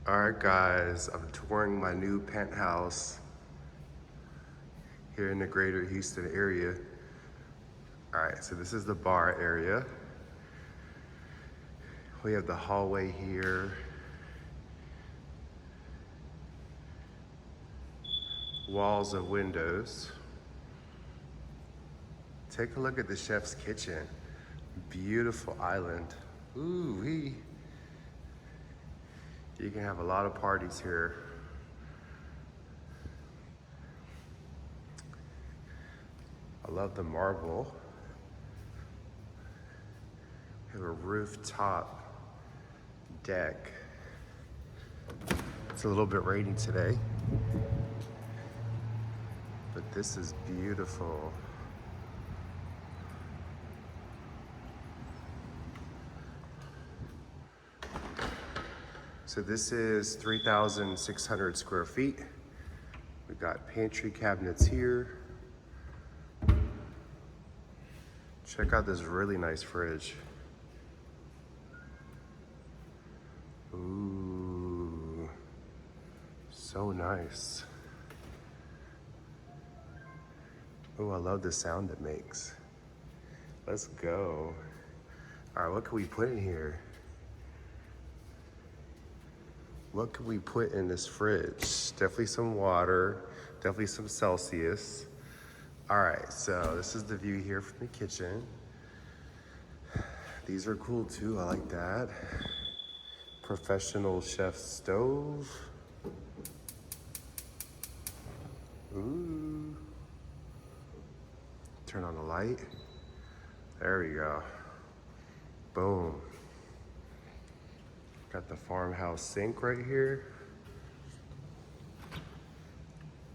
All right, guys, I'm touring my new penthouse here in the greater Houston area. All right, so this is the bar area. We have the hallway here. Walls of windows. Take a look at the chef's kitchen. Beautiful island. Ooh wee. You can have a lot of parties here. I love the marble. We have a rooftop deck. It's a little bit rainy today, but this is beautiful. So this is 3,600 square feet. We've got pantry cabinets here. Check out this really nice fridge. Ooh, so nice. Ooh, I love the sound it makes. Let's go. All right, what can we put in here? What can we put in this fridge? Definitely some water, definitely some Celsius. All right, so this is the view here from the kitchen. These are cool too, I like that. Professional chef stove. Ooh. Turn on the light. There we go. Boom. Got the farmhouse sink right here.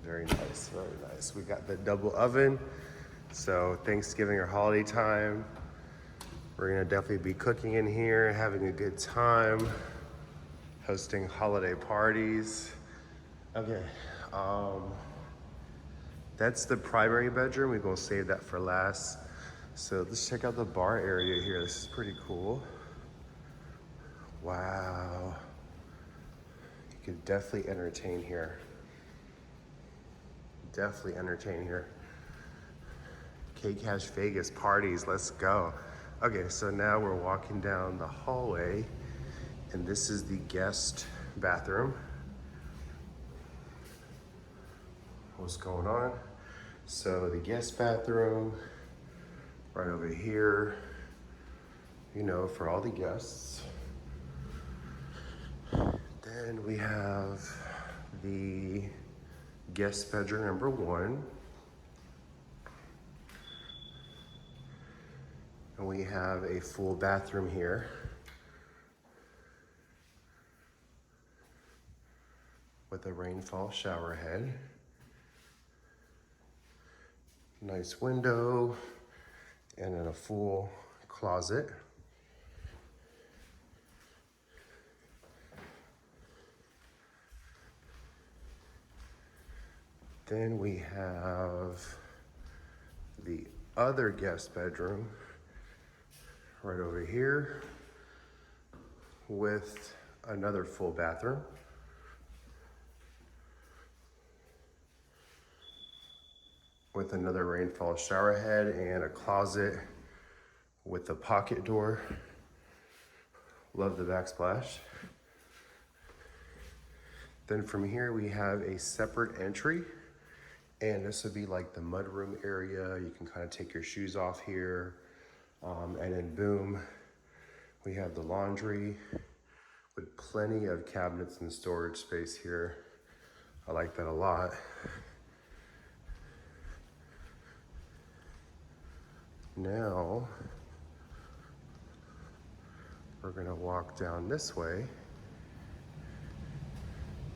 Very nice, very nice. We got the double oven. So Thanksgiving or holiday time, we're gonna definitely be cooking in here, having a good time, hosting holiday parties. Okay, that's the primary bedroom. We're gonna save that for last. So let's check out the bar area here. This is pretty cool. Wow. You can definitely entertain here. Definitely entertain here. Kash Vegas parties, let's go. Okay, so now we're walking down the hallway, and this is the guest bathroom. What's going on? So the guest bathroom, right over here, you know, for all the guests. Then we have the guest bedroom number 1. And we have a full bathroom here with a rainfall shower head. Nice window, and then a full closet. Then we have the other guest bedroom right over here with another full bathroom. With another rainfall shower head and a closet with a pocket door. Love the backsplash. Then from here we have a separate entry, and this would be like the mudroom area. You can kind of take your shoes off here. And then boom, we have the laundry with plenty of cabinets and storage space here. I like that a lot. Now, we're gonna walk down this way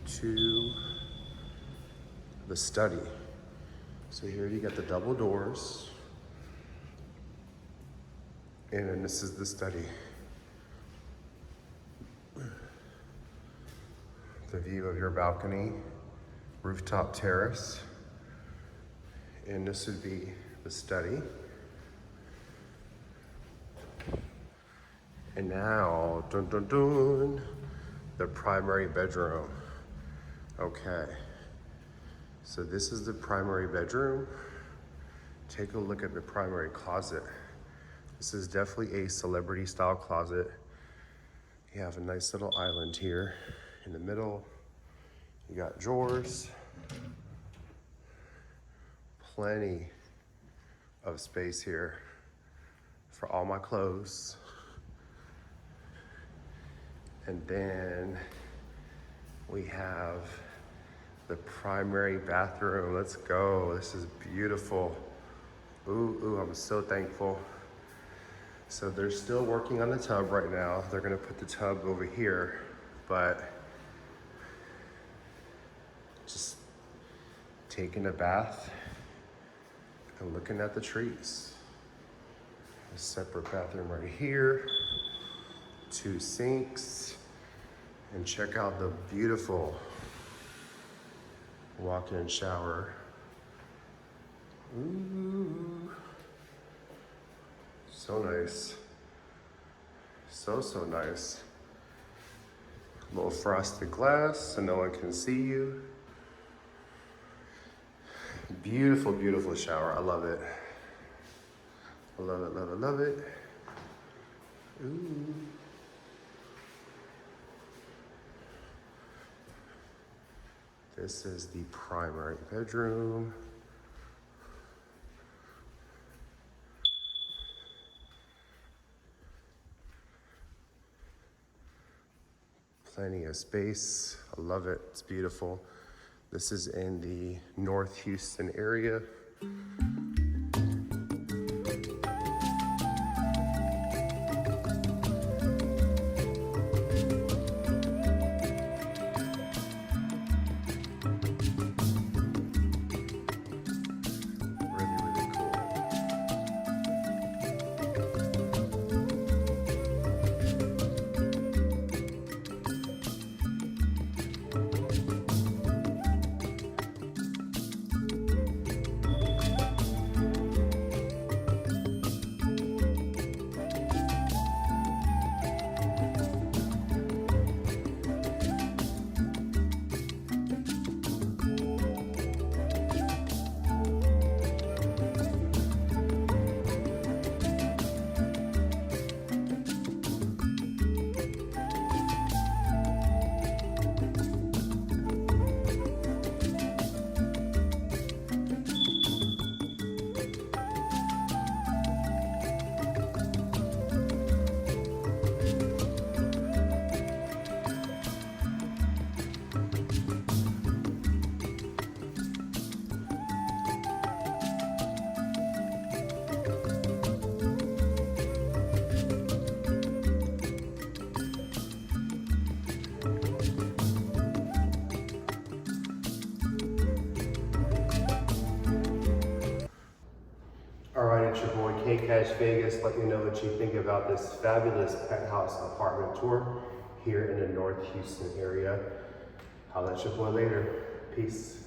to the study. So here you got the double doors, and then this is the study. The view of your balcony, rooftop terrace, and this would be the study. And now, dun dun dun, the primary bedroom. Okay, so this is the primary bedroom. Take a look at the primary closet. This is definitely a celebrity style closet. You have a nice little island here in the middle. You got drawers. Plenty of space here for all my clothes. And then we have the primary bathroom. Let's go. This is beautiful. Ooh, I'm so thankful. So they're still working on the tub right now. They're gonna put the tub over here, but just taking a bath and looking at the trees. A separate bathroom right here, 2 sinks, and check out the beautiful walk-in shower. Ooh, so nice. So nice. A little frosted glass so no one can see you. Beautiful, beautiful shower. I love it. I love it, love it, love it. Ooh. This is the primary bedroom. Plenty of space. I love it. It's beautiful. This is in the North Houston area. Really cool. It's your boy Kash Vegas, letting you know what you think about this fabulous penthouse apartment tour here in the North Houston area. I'll let your boy later. Peace.